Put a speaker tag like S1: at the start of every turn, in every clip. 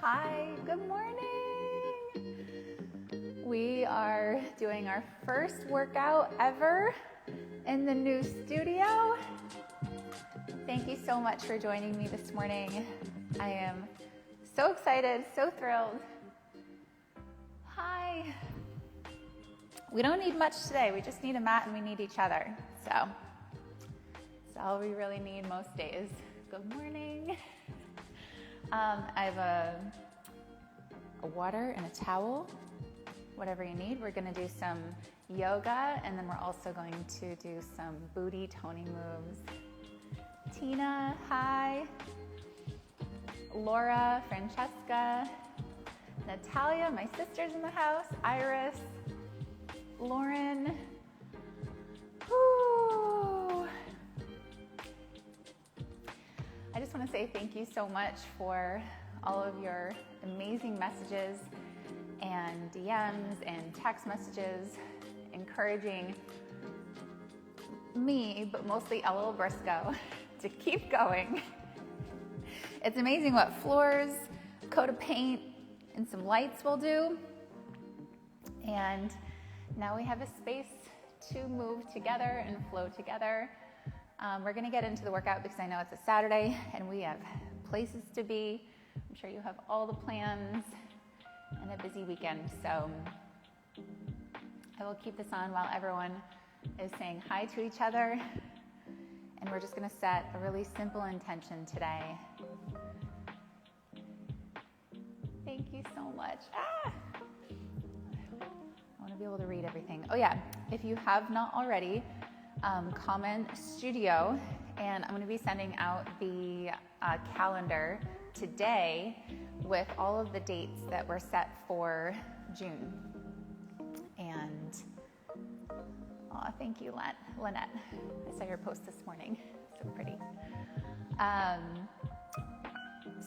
S1: Hi, good morning. We are doing our first workout ever in the new studio. Thank you so much for joining me this morning. I am so excited, so thrilled. Hi. We don't need much today. We just need a mat and we need each other. So that's all we really need most days. Good morning. I have a water and a towel, whatever you need. We're going to do some yoga, and then we're also going to do some booty toning moves. Tina, hi. Laura, Francesca, Natalia, my sister's in the house, Iris, Lauren. Woo. I just want to say thank you so much for all of your amazing messages and DMs and text messages encouraging me, but mostly Ella Briscoe, to keep going. It's amazing what floors, a coat of paint, and some lights will do. And now we have a space to move together and flow together. We're going to get into the workout because I know it's a Saturday and we have places to be. I'm sure you have all the plans and a busy weekend. So I will keep this on while everyone is saying hi to each other. And we're just going to set a really simple intention today. Thank you so much. I want to be able to read everything. Oh yeah, if you have not already, comment studio, and I'm going to be sending out the calendar today with all of the dates that were set for June. And thank you, Lynette. I saw your post this morning. So pretty.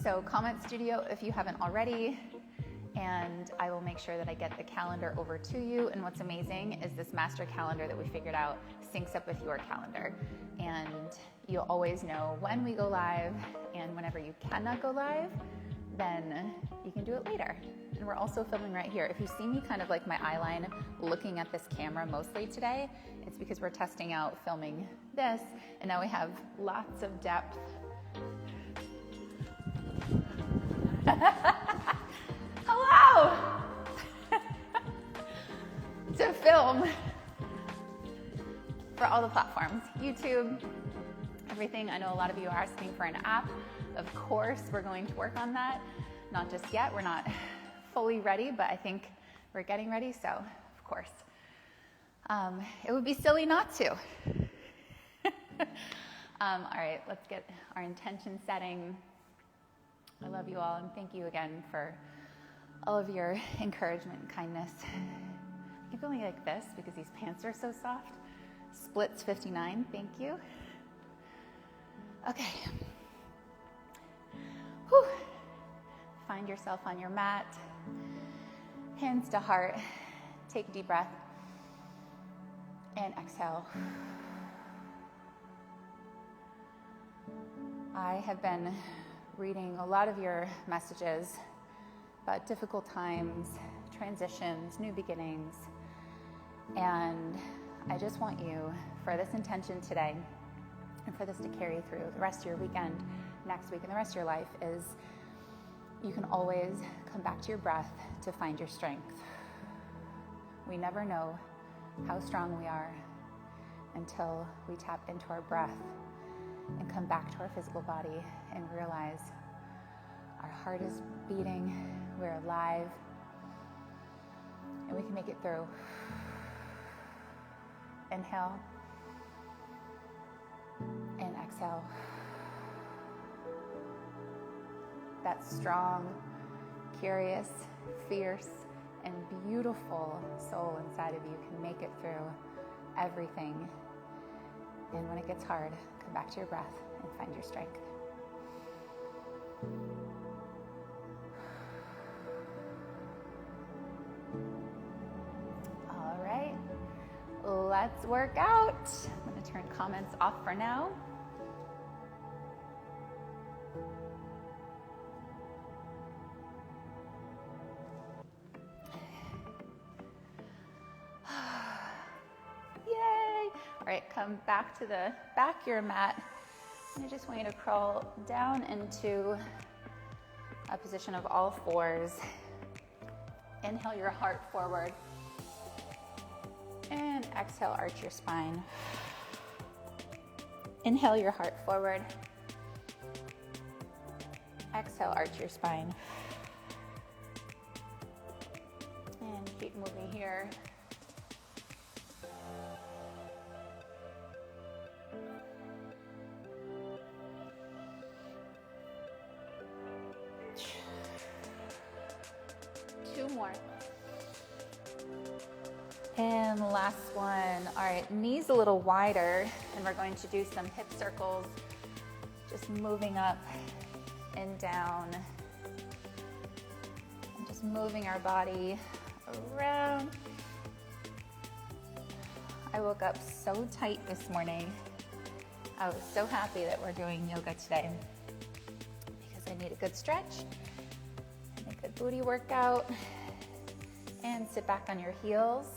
S1: So comment studio if you haven't already, and I will make sure that I get the calendar over to you. And what's amazing is this master calendar that we figured out syncs up with your calendar. And you'll always know when we go live, and whenever you cannot go live, then you can do it later. And we're also filming right here. If you see me kind of like my eye line looking at this camera mostly today, it's because we're testing out filming this, and now we have lots of depth. Hello! To film for all the platforms, YouTube, everything. I know a lot of you are asking for an app. Of course, we're going to work on that. Not just yet, we're not fully ready, but I think we're getting ready, so of course. It would be silly not to. All right, let's get our intention setting. I love you all, and thank you again for all of your encouragement and kindness. Keep going like this because these pants are so soft. Splits 59, thank you. Okay. Whew. Find yourself on your mat. Hands to heart. Take a deep breath. And exhale. I have been reading a lot of your messages about difficult times, transitions, new beginnings. And I just want you, for this intention today, and for this to carry through the rest of your weekend, next week, and the rest of your life, is you can always come back to your breath to find your strength. We never know how strong we are until we tap into our breath and come back to our physical body and realize our heart is beating, we're alive, and we can make it through. Inhale and exhale. That strong, curious, fierce, and beautiful soul inside of you can make it through everything. And when it gets hard, come back to your breath and find your strength. All right, let's work out. I'm going to turn comments off for now. All right, come back to the back of your mat. And I just want you to crawl down into a position of all fours. Inhale your heart forward. And exhale, arch your spine. Inhale your heart forward. Exhale, arch your spine. And keep moving here. Two more. And last one. All right, knees a little wider, and we're going to do some hip circles, just moving up and down, and just moving our body around. I woke up so tight this morning. I was so happy that we're doing yoga today because I need a good stretch and a good booty workout. And sit back on your heels.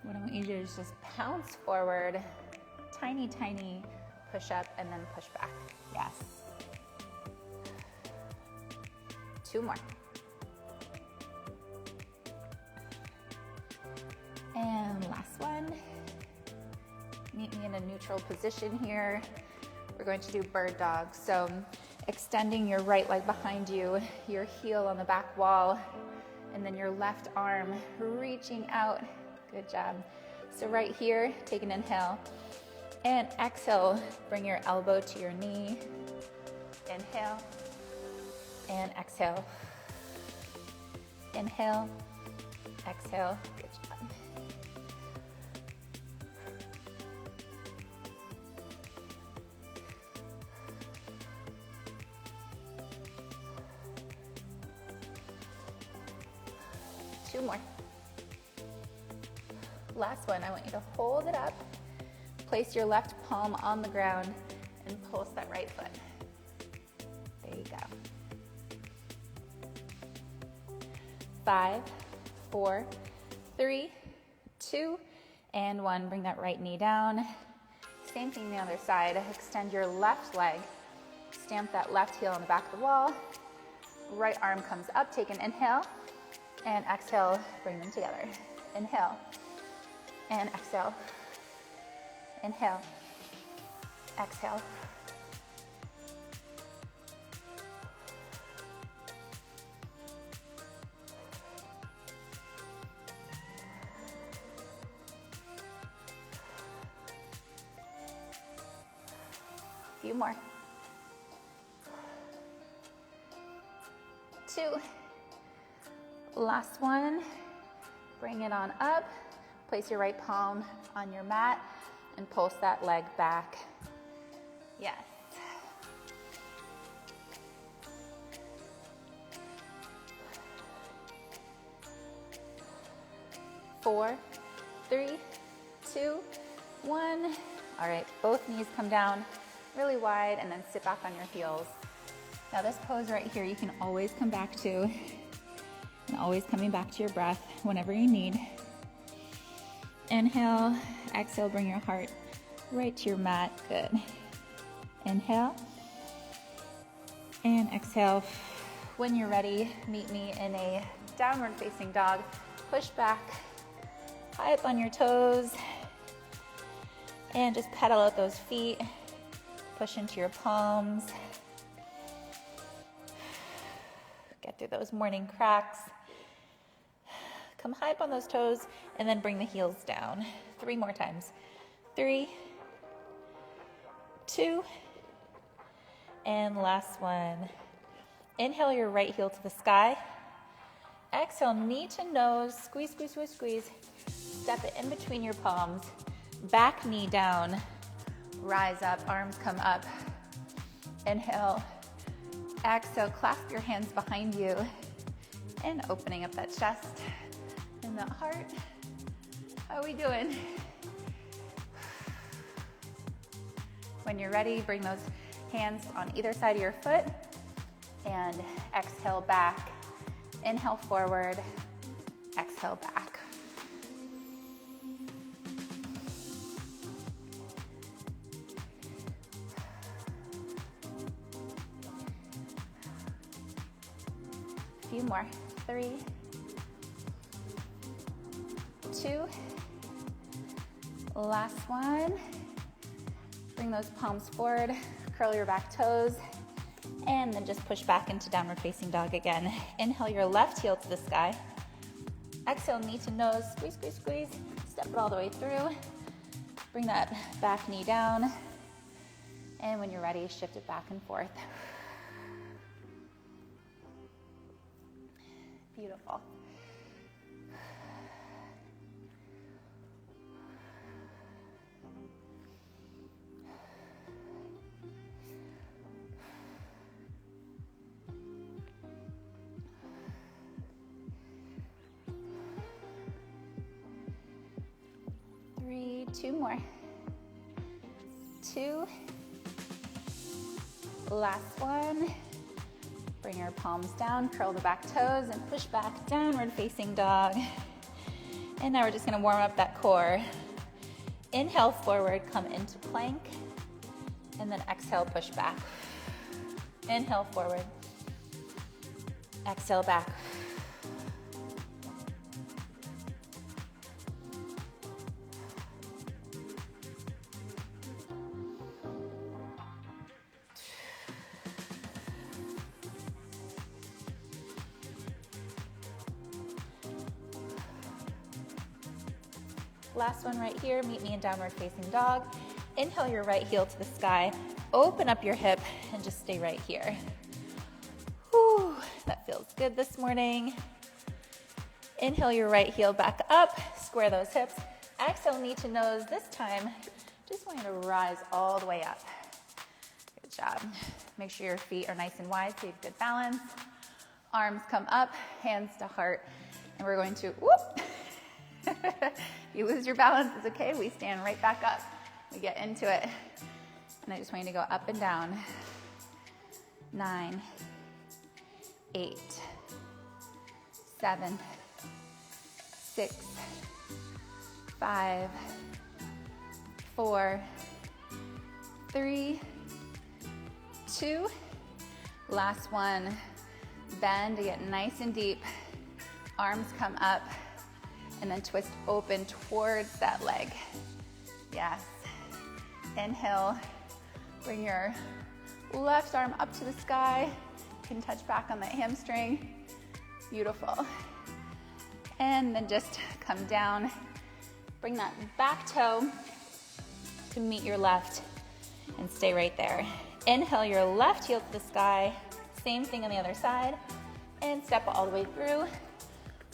S1: What I want you to do is just pounce forward, tiny, tiny push up, and then push back. Yes. Two more. And last one. Meet me in a neutral position here. We're going to do bird dog. So extending your right leg behind you, your heel on the back wall, and then your left arm reaching out. Good job. So right here, take an inhale. And exhale, bring your elbow to your knee. Inhale. And exhale. Inhale. Exhale. Good job. Two more. Last one, I want you to hold it up, place your left palm on the ground, and pulse that right foot. There you go. 5, 4, 3, 2, and 1. Bring that right knee down. Same thing the other side. Extend your left leg. Stamp that left heel on the back of the wall. Right arm comes up. Take an inhale. And exhale, bring them together. Inhale. And exhale. Inhale. Exhale. Few more. 2. Last one. Bring it on up. Place your right palm on your mat and pulse that leg back. Yes. Four, 3, 2, 1. All right, both knees come down really wide and then sit back on your heels. Now this pose right here, you can always come back to, and always coming back to your breath whenever you need. Inhale, exhale, bring your heart right to your mat. Good. Inhale and exhale. When you're ready, meet me in a downward facing dog. Push back, high up on your toes, and just pedal out those feet. Push into your palms. Get through those morning cracks. Come high up on those toes and then bring the heels down. 3 more times. 3, 2, and last one. Inhale your right heel to the sky. Exhale, knee to nose. Squeeze, squeeze, squeeze, squeeze. Step it in between your palms. Back knee down. Rise up, arms come up. Inhale. Exhale, clasp your hands behind you. And opening up that chest. And the heart. How are we doing? When you're ready, bring those hands on either side of your foot and exhale back. Inhale forward, exhale back. few more. 3, 2, last one. Bring those palms forward, curl your back toes, and then just push back into downward facing dog again. Inhale your left heel to the sky. Exhale, knee to nose, squeeze, squeeze, squeeze. Step it all the way through. Bring that back knee down. And when you're ready, shift it back and forth. Beautiful. Two more. 2. Last one. Bring your palms down, curl the back toes, and push back, downward facing dog. And now we're just gonna warm up that core. Inhale forward, come into plank, and then exhale, push back. Inhale forward, exhale back. Last one right here, meet me in downward facing dog. Inhale your right heel to the sky. Open up your hip and just stay right here. Whew, that feels good this morning. Inhale your right heel back up, square those hips. Exhale, knee to nose. This time, just want you to rise all the way up. Good job. Make sure your feet are nice and wide so you have good balance. Arms come up, hands to heart. And we're going to, whoop. You lose your balance, it's okay. We stand right back up. We get into it. And I just want you to go up and down. 9, 8, 7, 6, 5, 4, 3, 2. Last one. Bend to get nice and deep. Arms come up. And then twist open towards that leg. Yes. Inhale, bring your left arm up to the sky. You can touch back on that hamstring. Beautiful. And then just come down. Bring that back toe to meet your left and stay right there. Inhale your left heel to the sky. Same thing on the other side. And step all the way through.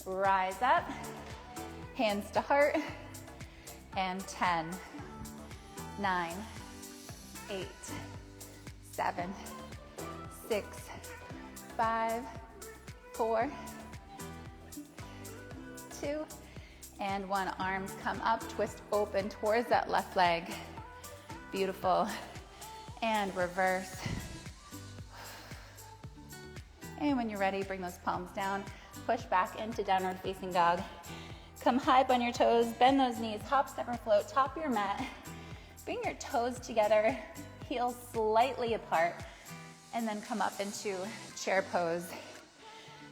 S1: Rise up. Hands to heart, and 10, 9, 8, 7, 6, 5, 4, 2, and 1. Arms come up, twist open towards that left leg. Beautiful. And reverse. And when you're ready, bring those palms down, push back into downward facing dog. Come high up on your toes, bend those knees, hop, step, or float, top of your mat. Bring your toes together, heels slightly apart, and then come up into chair pose.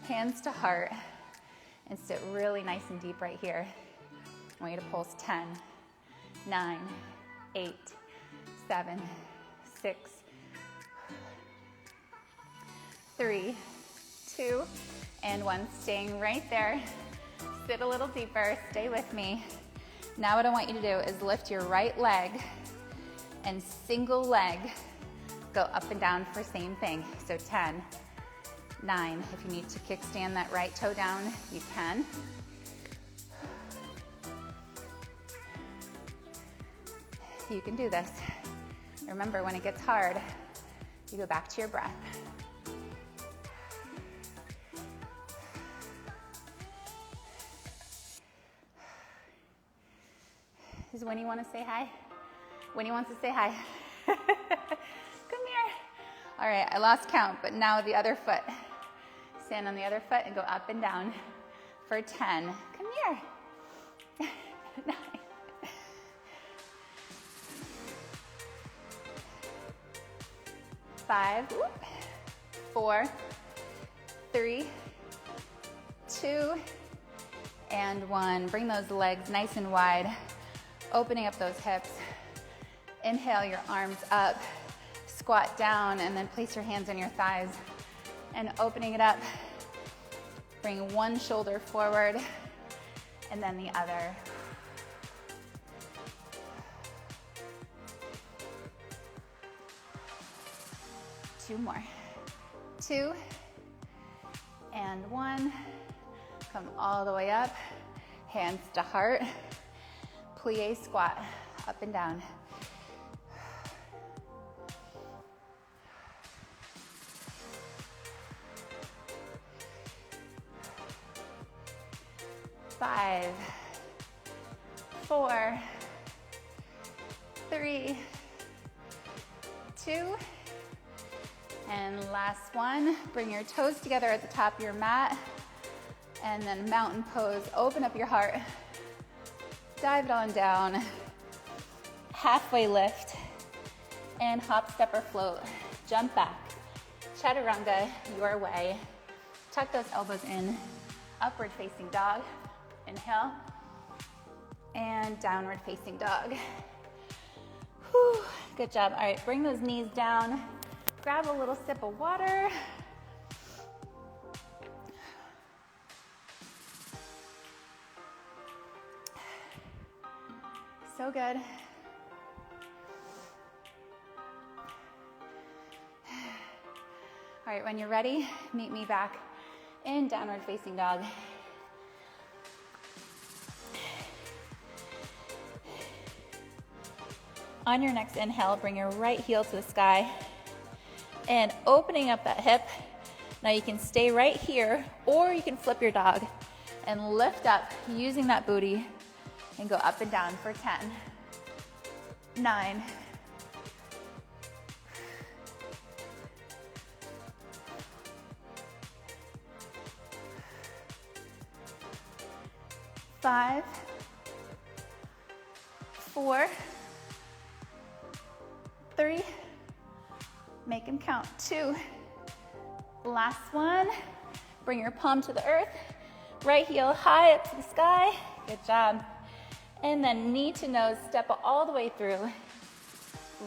S1: Hands to heart, and sit really nice and deep right here. I want you to pulse 10, 9, 8, 7, 6, 3, 2, and 1. Staying right there. Sit a little deeper, stay with me. Now what I want you to do is lift your right leg and single leg go up and down for same thing. So 10, 9. If you need to kickstand that right toe down, you can. You can do this. Remember, when it gets hard, you go back to your breath. Does Winnie want to say hi? Winnie wants to say hi. Come here. All right, I lost count, but now the other foot. Stand on the other foot and go up and down for 10. Come here. 9. 5, 4, 3, 2 and 1. Bring those legs nice and wide, opening up those hips. Inhale your arms up, squat down, and then place your hands on your thighs and opening it up. Bring one shoulder forward and then the other. Two more. 2 and 1. Come all the way up, hands to heart. Plie squat, up and down. 5, 4, 3, 2, and last one. Bring your toes together at the top of your mat, and then mountain pose. Open up your heart. Dive it on down. Halfway lift, and hop, step, or float. Jump back. Chaturanga your way. Tuck those elbows in. Upward facing dog. Inhale. And downward facing dog. Whew, good job. All right, bring those knees down. Grab a little sip of water. So good. All right, when you're ready, meet me back in downward facing dog. On your next inhale, bring your right heel to the sky and opening up that hip. Now you can stay right here, or you can flip your dog and lift up using that booty and go up and down for 10, 9, 5, 4, 3, make them count, 2, last one. Bring your palm to the earth, right heel high up to the sky, good job. And then knee to nose, step all the way through,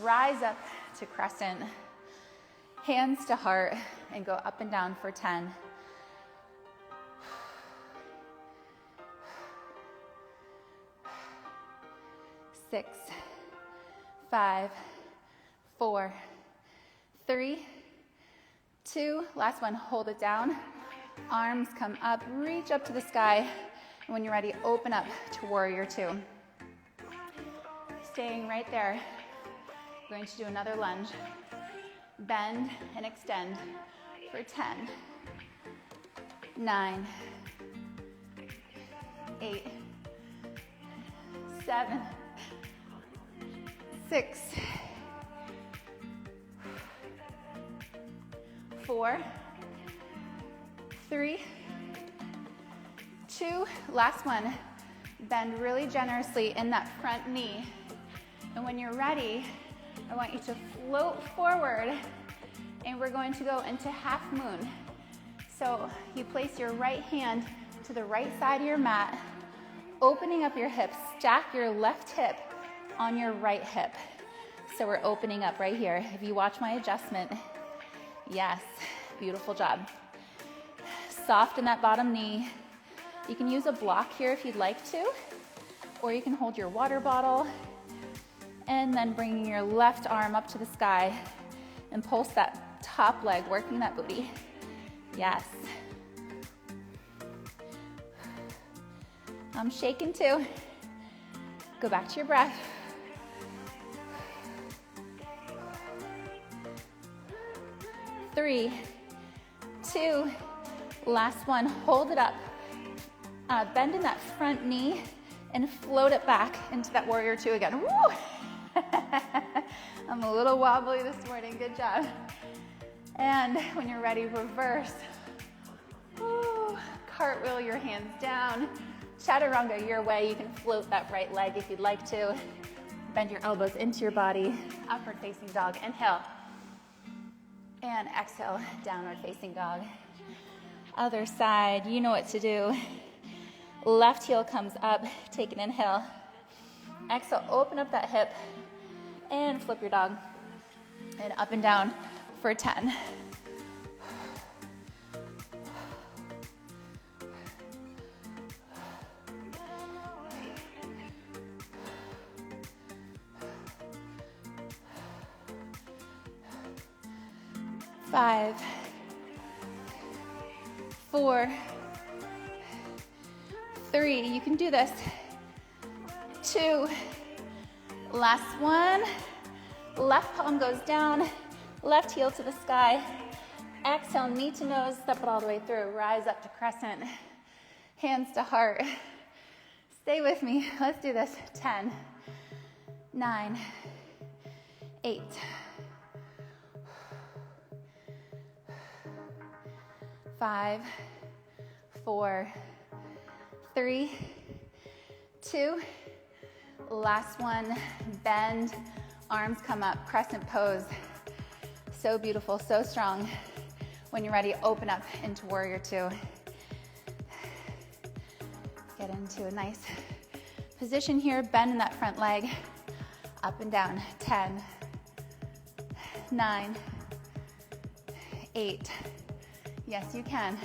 S1: rise up to crescent, hands to heart, and go up and down for 10. 6, 5, 4, 3, 2, last one, hold it down. Arms come up, reach up to the sky. And when you're ready, open up to warrior 2. Staying right there. We're going to do another lunge. Bend and extend for 10, 9, 8, 7, 6, 4, 3, 2, last one. Bend really generously in that front knee. And when you're ready, I want you to float forward, and we're going to go into half moon. So you place your right hand to the right side of your mat, opening up your hips, stack your left hip on your right hip. So we're opening up right here. If you watch my adjustment, yes, beautiful job. Soften that bottom knee. You can use a block here if you'd like to, or you can hold your water bottle, and then bringing your left arm up to the sky and pulse that top leg, working that booty. Yes. I'm shaking too. Go back to your breath. Three, 2, last one, hold it up. Bend in that front knee and float it back into that warrior 2 again. Woo! I'm a little wobbly this morning, good job. And when you're ready, reverse. Woo. Cartwheel your hands down. Chaturanga your way. You can float that right leg if you'd like to. Bend your elbows into your body. Upward facing dog, inhale. And exhale, downward facing dog. Other side, you know what to do. Left heel comes up, take an inhale. Exhale, open up that hip and flip your dog. And up and down for 10. Five, 4, 3, you can do this. 2, last one. Left palm goes down, left heel to the sky. Exhale, knee to nose, step it all the way through. Rise up to crescent, hands to heart. Stay with me, let's do this. 10, 9, 8, 5, 4, 3, 2, last one. Bend, arms come up, crescent pose. So beautiful, so strong. When you're ready, open up into warrior 2. Get into a nice position here, bend in that front leg, up and down. 10, 9, 8, yes you can.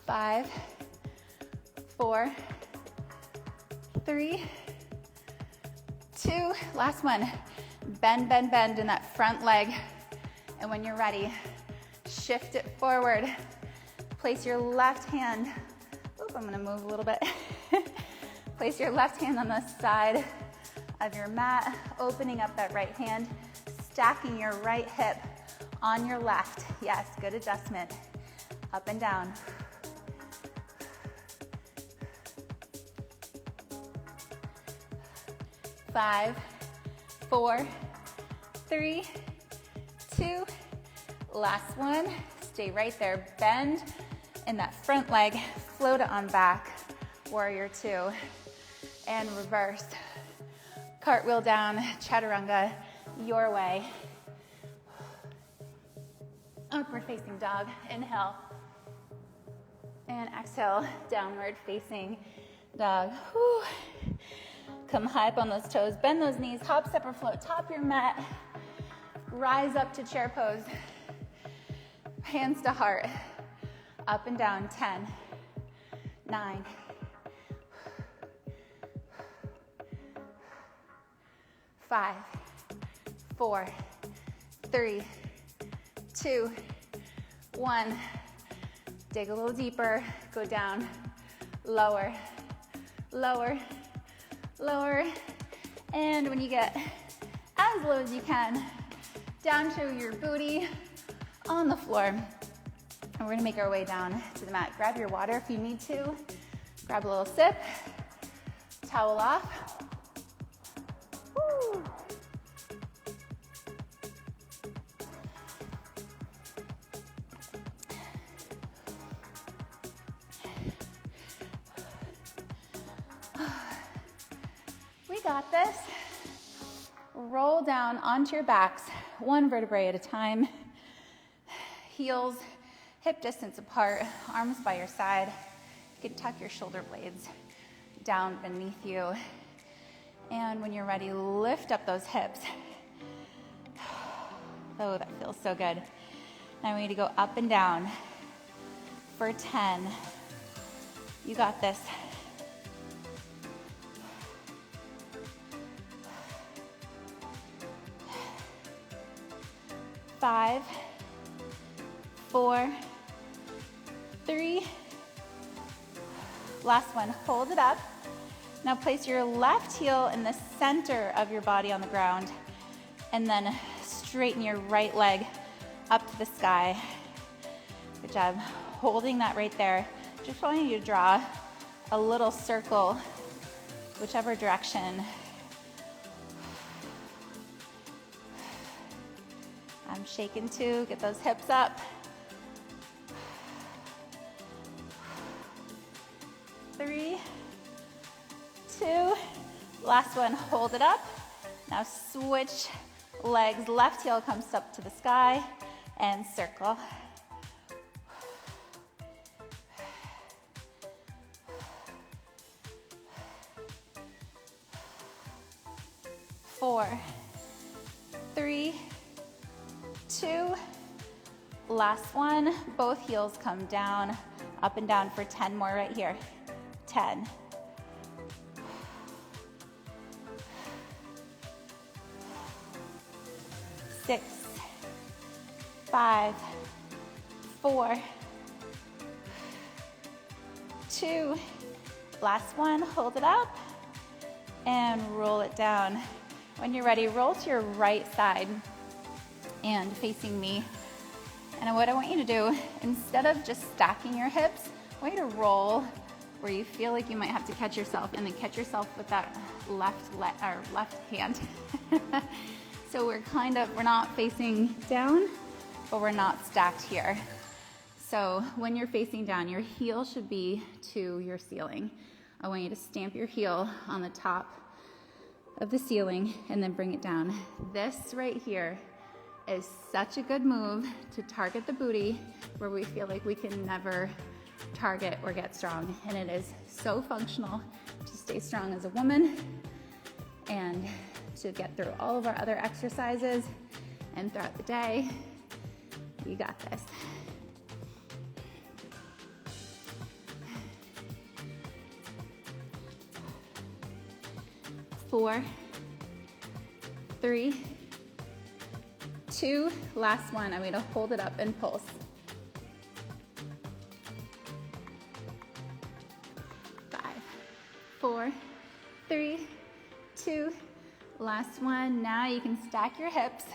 S1: 5, 4, 3, 2, last one. Bend, bend, bend in that front leg. And when you're ready, shift it forward. Place your left hand, oop, I'm gonna move a little bit. Place your left hand on the side of your mat, opening up that right hand, stacking your right hip on your left. Yes, good adjustment. Up and down. 5, 4, 3, 2, last one. Stay right there. Bend in that front leg, float it on back. Warrior 2, and reverse. Cartwheel down, chaturanga, your way. Upward facing dog, inhale. And exhale, downward facing dog. Whew. Come high up on those toes, bend those knees, hop, step, or float, top your mat. Rise up to chair pose. Hands to heart. Up and down, 10, 9, 5, 4, 3, 2, 1. Dig a little deeper, go down, lower, lower, lower, and when you get as low as you can, down to your booty on the floor. And we're gonna make our way down to the mat. Grab your water if you need to. Grab a little sip, towel off. Woo. We got this. Roll down onto your backs, one vertebrae at a time. Heels hip distance apart, arms by your side. You can tuck your shoulder blades down beneath you. And when you're ready, lift up those hips. Oh, that feels so good. Now we need to go up and down for 10. You got this. 5, 4, 3. Last one, hold it up. Now place your left heel in the center of your body on the ground, and then straighten your right leg up to the sky. Good job. Holding that right there. Just wanting you to draw a little circle, whichever direction. I'm shaking too. Get those hips up. 3, 2, last one, hold it up. Now switch legs, left heel comes up to the sky, and circle. 4, 3, 2, last one. Both heels come down, up and down for 10 more right here. 10. 6, 5, 4, 2, last one, hold it up and roll it down. When you're ready, roll to your right side and facing me. And what I want you to do, instead of just stacking your hips, I want you to roll where you feel like you might have to catch yourself, and then catch yourself with that left hand. So we're not facing down, but we're not stacked here. So when you're facing down, your heel should be to your ceiling. I want you to stamp your heel on the top of the ceiling and then bring it down. This right here is such a good move to target the booty where we feel like we can never target or get strong. And it is so functional to stay strong as a woman and to get through all of our other exercises and throughout the day. You got this. Four, 3, 2, last one. I'm going to hold it up and pulse. 5, 4, 3, 2, last one. Now you can stack your hips.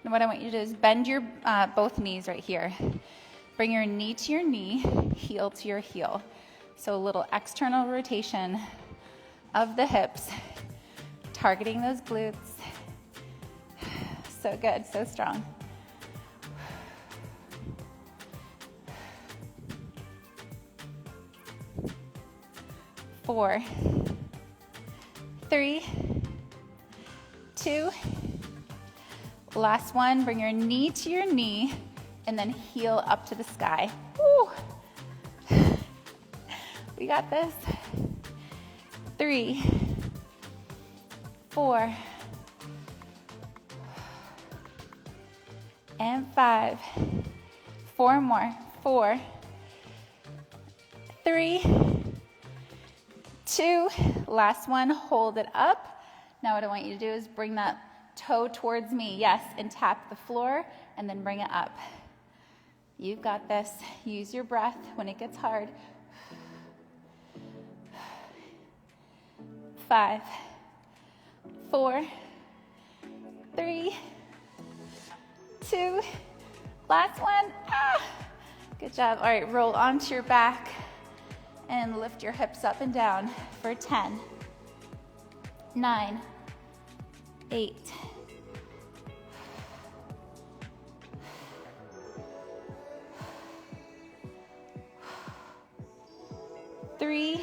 S1: And what I want you to do is bend your both knees right here. Bring your knee to your knee, heel to your heel. So a little external rotation of the hips, targeting those glutes. So good, so strong. 4, 3, 2, last one. Bring your knee to your knee and then heel up to the sky. Woo. We got this. 3, 4, and 5. 4 more. 4, 3, 2, last one. Hold it up. Now what I want you to do is bring that toe towards me, yes, and tap the floor and then bring it up. You've got this. Use your breath when it gets hard. 5, 4, 3, 2, last one. Good job. All right, roll onto your back and lift your hips up and down for 10, 9, 8, 3,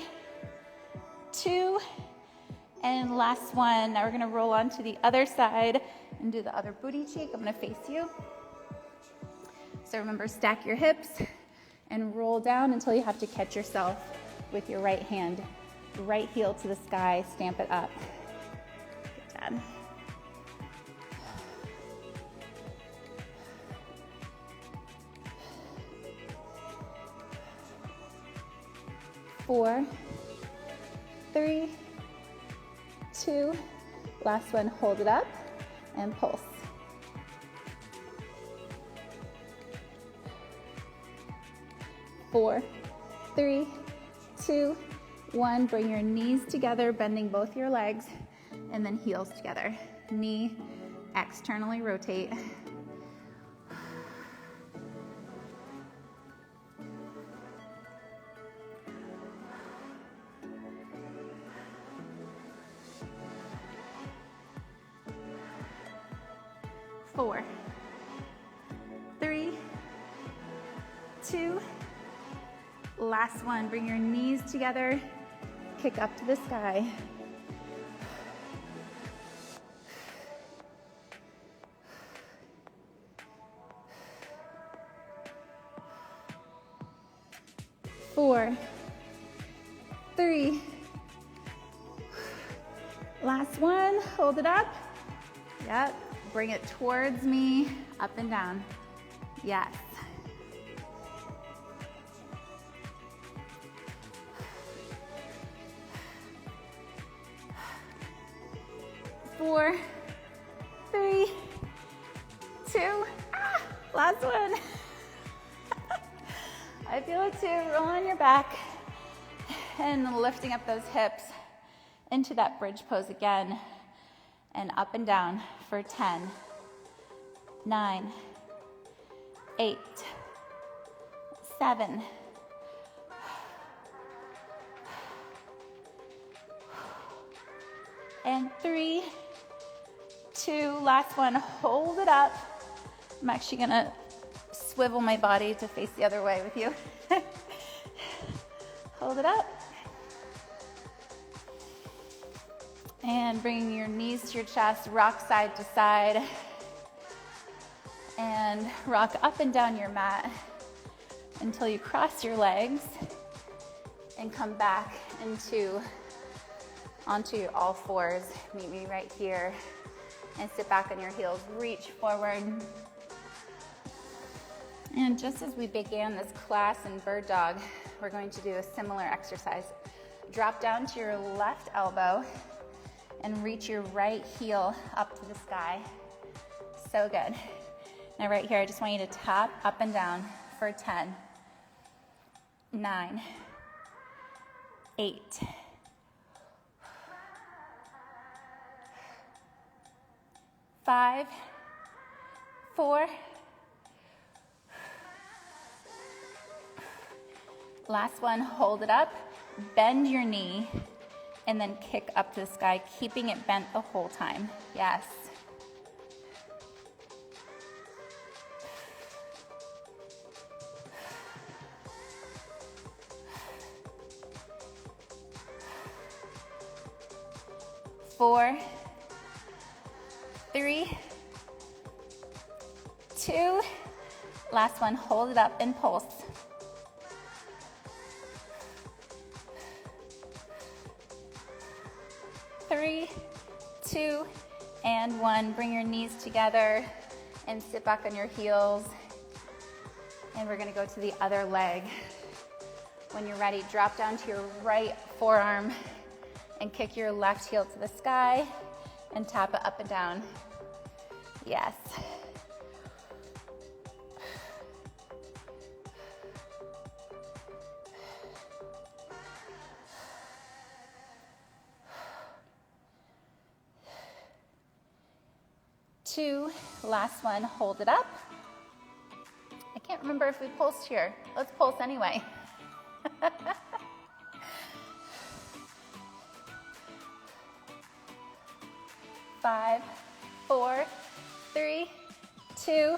S1: 2, and last one. Now we're gonna roll onto the other side and do the other booty cheek. I'm gonna face you. So remember, stack your hips and roll down until you have to catch yourself with your right hand. Right heel to the sky, stamp it up. Good job. 4, 3, 2, last one, hold it up and pulse. 4, 3, 2, 1, bring your knees together, bending both your legs, and then heels together. Knee externally rotate. 4, 3, 2, last one. Bring your knees together, kick up to the sky. 4, 3. Last one, hold it up. Yep, bring it towards me, up and down. Yes. 4, 3, 2, last one. I feel it too, roll on your back and lifting up those hips into that bridge pose again and up and down for 10, 9, 8, 7, 3, 2, last one, hold it up. I'm actually gonna swivel my body to face the other way with you. Hold it up. And bring your knees to your chest, rock side to side. And rock up and down your mat until you cross your legs and come back onto all fours. Meet me right here and sit back on your heels, reach forward. And just as we began this class in bird dog, we're going to do a similar exercise. Drop down to your left elbow and reach your right heel up to the sky. So good. Now right here, I just want you to tap up and down for 10, 9, 8, 5, 4, last one, hold it up, bend your knee, and then kick up to the sky, keeping it bent the whole time. Yes. Four, 3, 2, last one, hold it up and pulse. 3, 2, and 1. Bring your knees together and sit back on your heels. And we're gonna go to the other leg. When you're ready, drop down to your right forearm and kick your left heel to the sky and tap it up and down. Yes. Two, last one, hold it up. I can't remember if we pulsed here. Let's pulse anyway. 5, 4, 3, 2,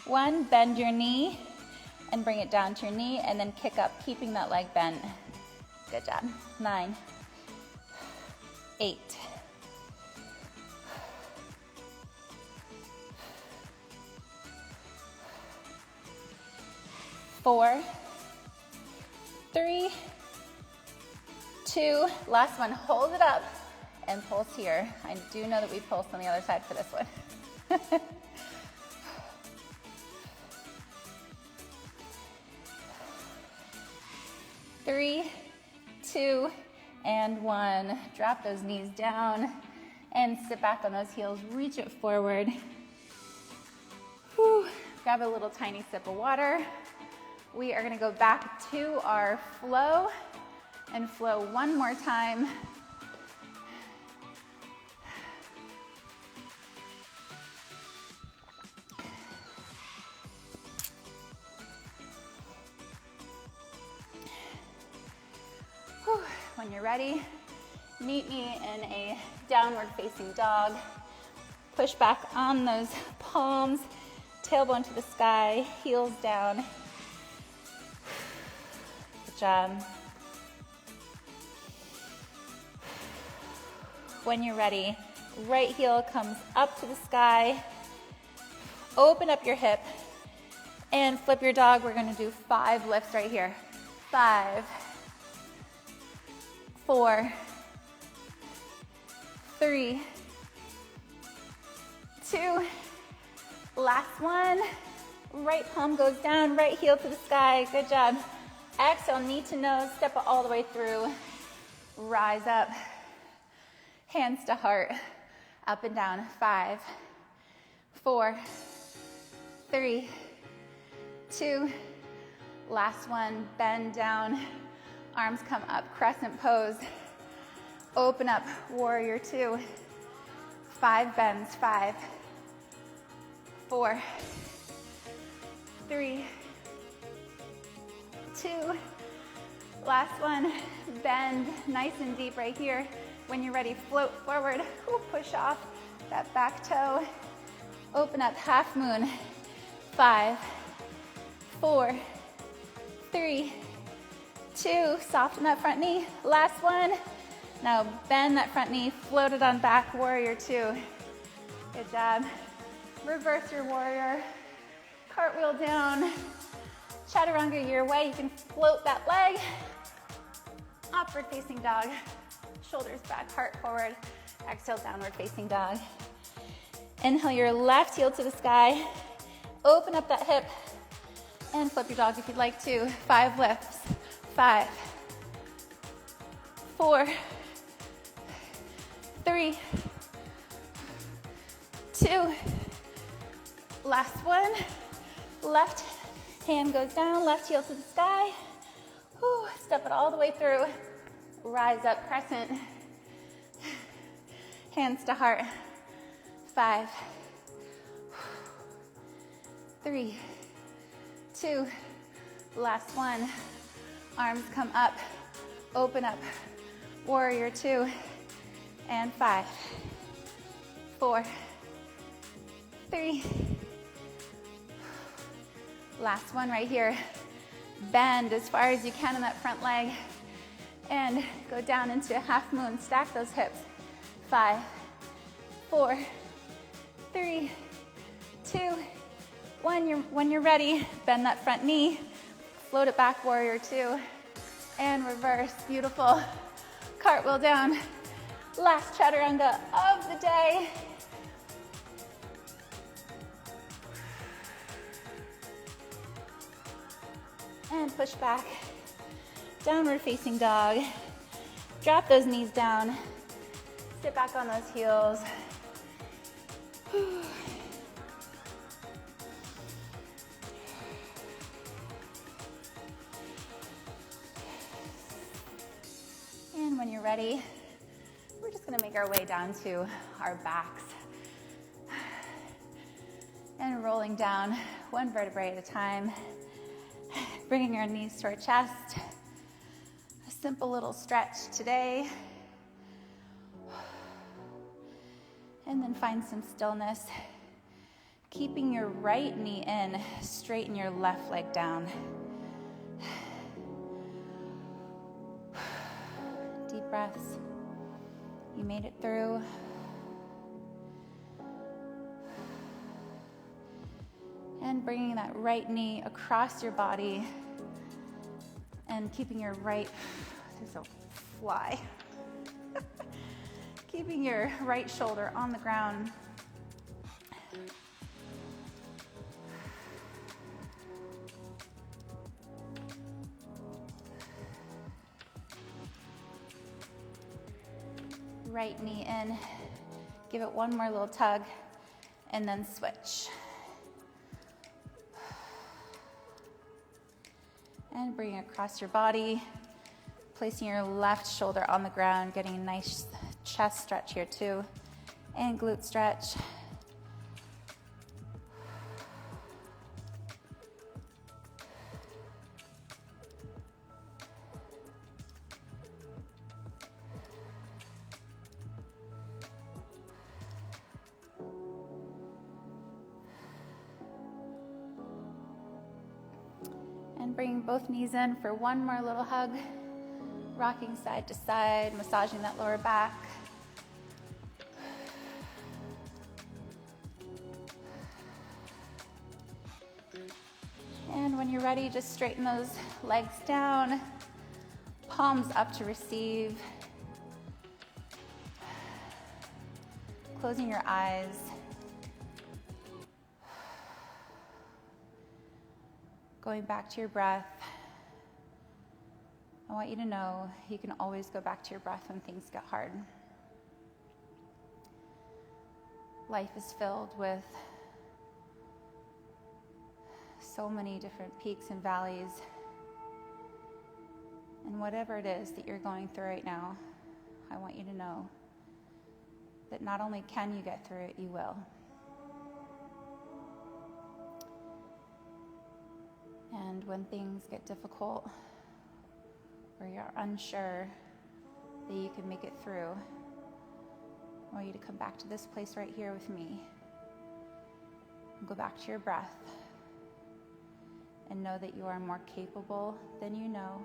S1: 1. Bend your knee and bring it down to your knee and then kick up, keeping that leg bent. Good job. 9, 8, 4, 3, 2, last one, hold it up and pulse here. I do know that we pulsed on the other side for this one. 3, 2, and 1. Drop those knees down and sit back on those heels. Reach it forward. Whew. Grab a little tiny sip of water. We are gonna go back to our flow and flow one more time. Whew. When you're ready, meet me in a downward facing dog. Push back on those palms, tailbone to the sky, heels down. Good job. When you're ready, right heel comes up to the sky. Open up your hip and flip your dog. We're gonna do 5 lifts right here. 5, 5, 4, 3, 2, last one. Right palm goes down, right heel to the sky. Good job. Exhale, knee to nose, step it all the way through. Rise up, hands to heart, up and down. 5, 4, 3, 2, last one. Bend down, arms come up, crescent pose. Open up, warrior 2. 5 bends, 5, 4, 3, 2, last one. Bend nice and deep right here. When you're ready, float forward. Push off that back toe. Open up, half moon. 5, 4, 3, 2, soften that front knee. Last one. Now bend that front knee, float it on back, warrior 2. Good job. Reverse your warrior. Cartwheel down. Chaturanga your way. You can float that leg. Upward facing dog. Shoulders back, heart forward. Exhale, downward facing dog. Inhale your left heel to the sky. Open up that hip and flip your dog if you'd like to. 5 lifts. 5, 4, 3, 2, last one. Left hand goes down, left heel to the sky. Step it all the way through. Rise up, crescent. Hands to heart. 5, 3, 2, last one. Arms come up, open up, warrior 2, and 5, 4, 3, last one right here. Bend as far as you can in that front leg and go down into a half moon. Stack those hips. 5, 4, 3, 2, 1. When you're ready, bend that front knee, float it back, warrior 2, and reverse. Beautiful. Cartwheel down. Last chaturanga of the day. And push back. Downward facing dog. Drop those knees down. Sit back on those heels. And when you're ready, we're just going to make our way down to our backs. And rolling down one vertebrae at a time. Bringing our knees to our chest. A simple little stretch today. And then find some stillness. Keeping your right knee in, straighten your left leg down. Deep breaths. You made it through. And bringing that right knee across your body and keeping your right, there's a fly. Keeping your right shoulder on the ground. Right knee in. Give it one more little tug and then switch. And bring it across your body, placing your left shoulder on the ground, getting a nice chest stretch here too, and glute stretch. And bring both knees in for one more little hug. Rocking side to side, massaging that lower back. And And when you're ready, just straighten those legs down, palms up to receive. Closing your eyes. Going back to your breath. I want you to know you can always go back to your breath when things get hard. Life is filled with so many different peaks and valleys. And whatever it is that you're going through right now, I want you to know that not only can you get through it, you will. And when things get difficult, or you're unsure that you can make it through, I want you to come back to this place right here with me. And go back to your breath. And know that you are more capable than you know,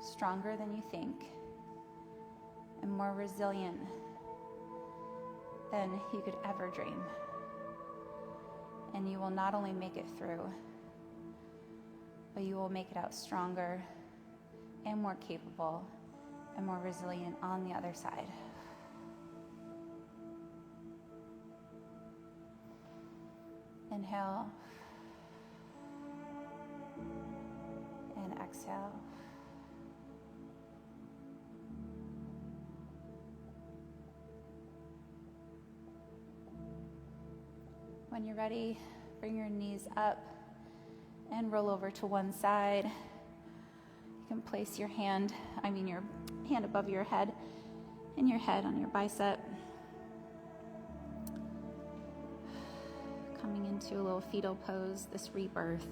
S1: stronger than you think, and more resilient than you could ever dream. And you will not only make it through, but you will make it out stronger and more capable and more resilient on the other side. Inhale and exhale. When you're ready, bring your knees up and roll over to one side. You can place your hand above your head and your head on your bicep. Coming into a little fetal pose, this rebirth.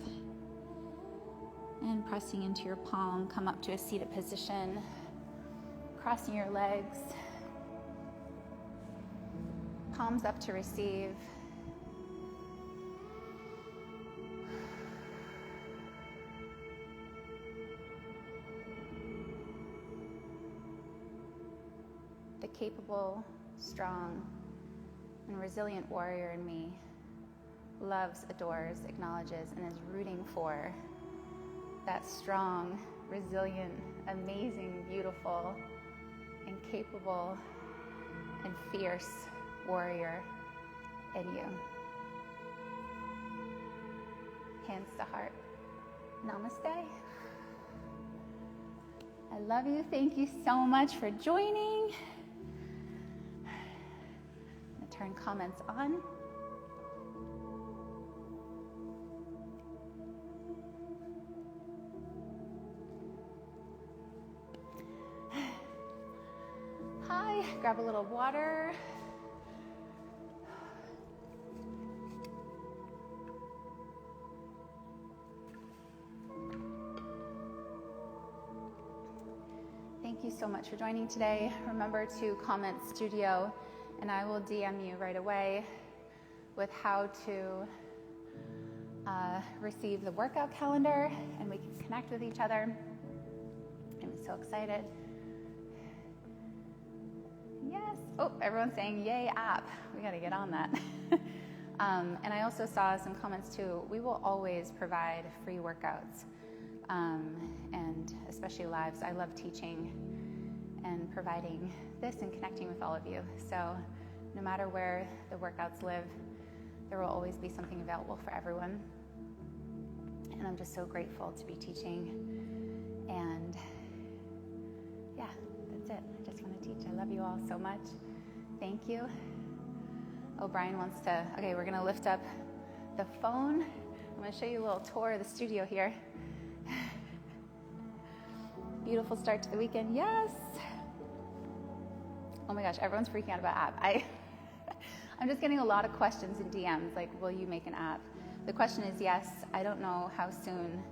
S1: And pressing into your palm, come up to a seated position. Crossing your legs. Palms up to receive. The capable, strong, and resilient warrior in me loves, adores, acknowledges, and is rooting for that strong, resilient, amazing, beautiful, and capable, and fierce warrior in you. Hands to heart. Namaste. I love you. Thank you so much for joining. I'm gonna turn comments on. Hi, grab a little water. Thank you so much for joining today. Remember to comment studio and I will DM you right away with how to receive the workout calendar and we can connect with each other. I'm so excited. Yes. Oh, everyone's saying yay app. We got to get on that. And I also saw some comments too. We will always provide free workouts. And especially lives. I love teaching and providing this and connecting with all of you. So no matter where the workouts live, there will always be something available for everyone. And I'm just so grateful to be teaching. And yeah, that's it. I just want to teach. I love you all so much. Thank you. Oh, Brian wants to, okay, we're going to lift up the phone. I'm going to show you a little tour of the studio here. Beautiful start to the weekend. Yes. Oh my gosh, everyone's freaking out about app. I'm just getting a lot of questions in DMs, like, will you make an app? The question is yes. I don't know how soon.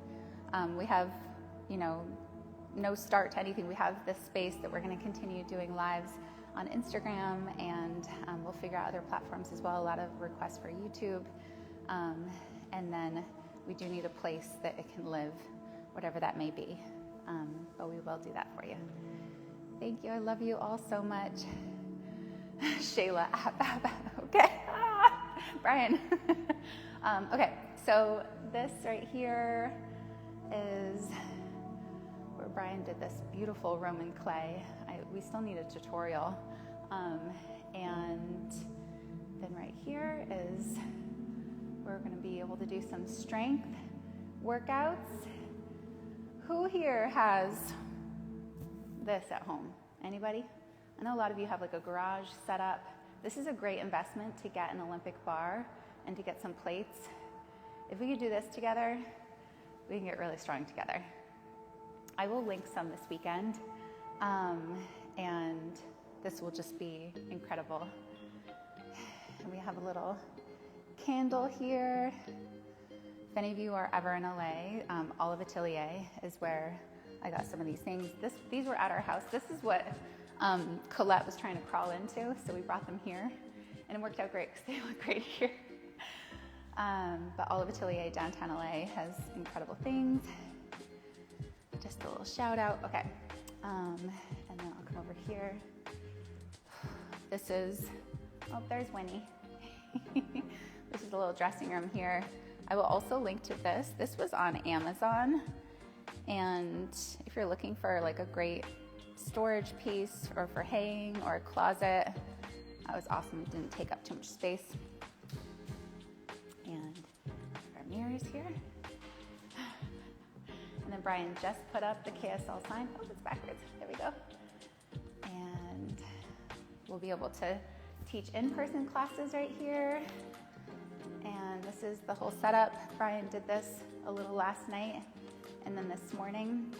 S1: We have, no start to anything. We have this space that we're going to continue doing lives on Instagram, and we'll figure out other platforms as well. A lot of requests for YouTube. And then we do need a place that it can live, whatever that may be. But we will do that for you. Thank you. I love you all so much. Shayla, okay. Brian. Okay, so this right here is where Brian did this beautiful Roman clay. We still need a tutorial. And then right here is where we're going to be able to do some strength workouts. Who here has this at home? Anybody? I know a lot of you have like a garage set up. This is a great investment to get an Olympic bar and to get some plates. If we could do this together, we can get really strong together. I will link some this weekend, and this will just be incredible. And we have a little candle here. If any of you are ever in LA, Olive Atelier is where I got some of these things. These were at our house. This is what Colette was trying to crawl into, so we brought them here, and it worked out great because they look great here. But Olive Atelier downtown LA has incredible things. Just a little shout out. Okay, and then I'll come over here. This is, oh, there's Winnie. This is a little dressing room here. I will also link to this. This was on Amazon, and if you're looking for like a great storage piece or for hanging or a closet, that was awesome. It didn't take up too much space. And our mirrors here. And then Brian just put up the KSL sign. Oh, it's backwards. There we go. And we'll be able to teach in-person classes right here. And this is the whole setup. Brian did this a little last night and then this morning.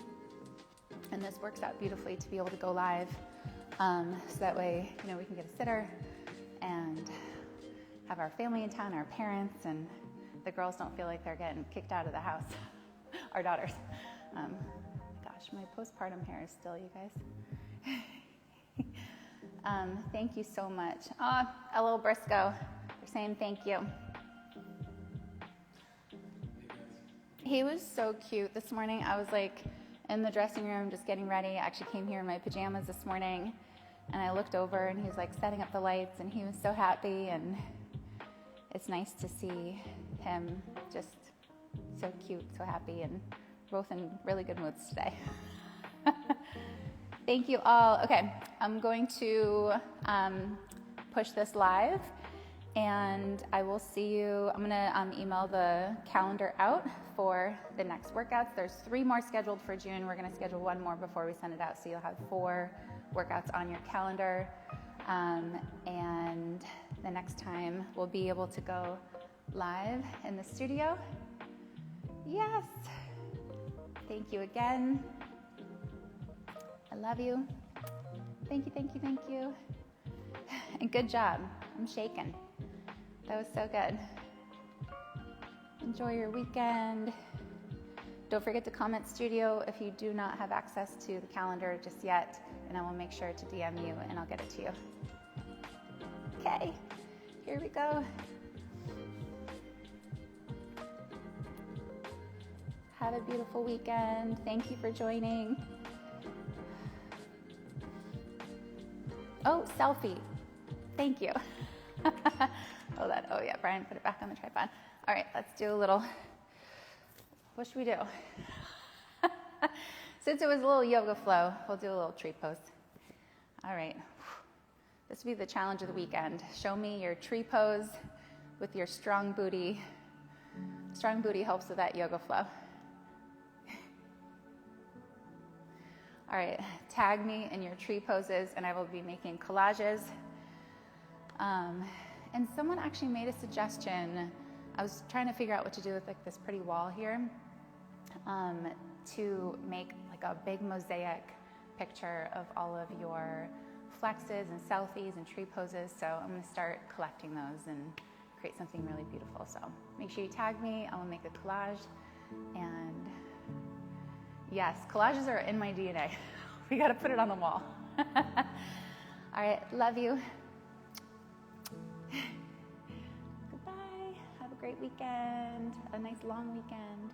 S1: And this works out beautifully to be able to go live. So that way, we can get a sitter and have our family in town, our parents, and the girls don't feel like they're getting kicked out of the house. Our daughters. Gosh, my postpartum hair is still, you guys. Thank you so much. Oh, Ella Briscoe, you're saying thank you. He was so cute this morning. I was like in the dressing room just getting ready. I actually came here in my pajamas this morning, and I looked over and he was like setting up the lights, and he was so happy, and it's nice to see him just so cute, so happy, and both in really good moods today. Thank you all. Okay, I'm going to push this live, and I will see you. I'm going to email the calendar out for the next workouts. There's 3 more scheduled for June. We're going to schedule 1 more before we send it out, so you'll have 4 workouts on your calendar. And the next time we'll be able to go live in the studio. Yes. Thank you again. I love you. Thank you, thank you, thank you. And good job. I'm shaking. That was so good. Enjoy your weekend. Don't forget to comment studio if you do not have access to the calendar just yet, and I will make sure to DM you and I'll get it to you. Okay, here we go. Have a beautiful weekend. Thank you for joining. Oh, selfie. Thank you. Hold on. Oh, yeah, Brian, put it back on the tripod. All right, let's do a little, what should we do? Since it was a little yoga flow, we'll do a little tree pose. All right. This will be the challenge of the weekend. Show me your tree pose with your strong booty. Strong booty helps with that yoga flow. All right, tag me in your tree poses, and I will be making collages. And someone actually made a suggestion. I was trying to figure out what to do with like this pretty wall here, to make like a big mosaic picture of all of your flexes and selfies and tree poses. So I'm going to start collecting those and create something really beautiful. So make sure you tag me. I will make a collage. And yes, collages are in my DNA. We got to put it on the wall. All right, love you. Goodbye. Have a great weekend. A nice long weekend.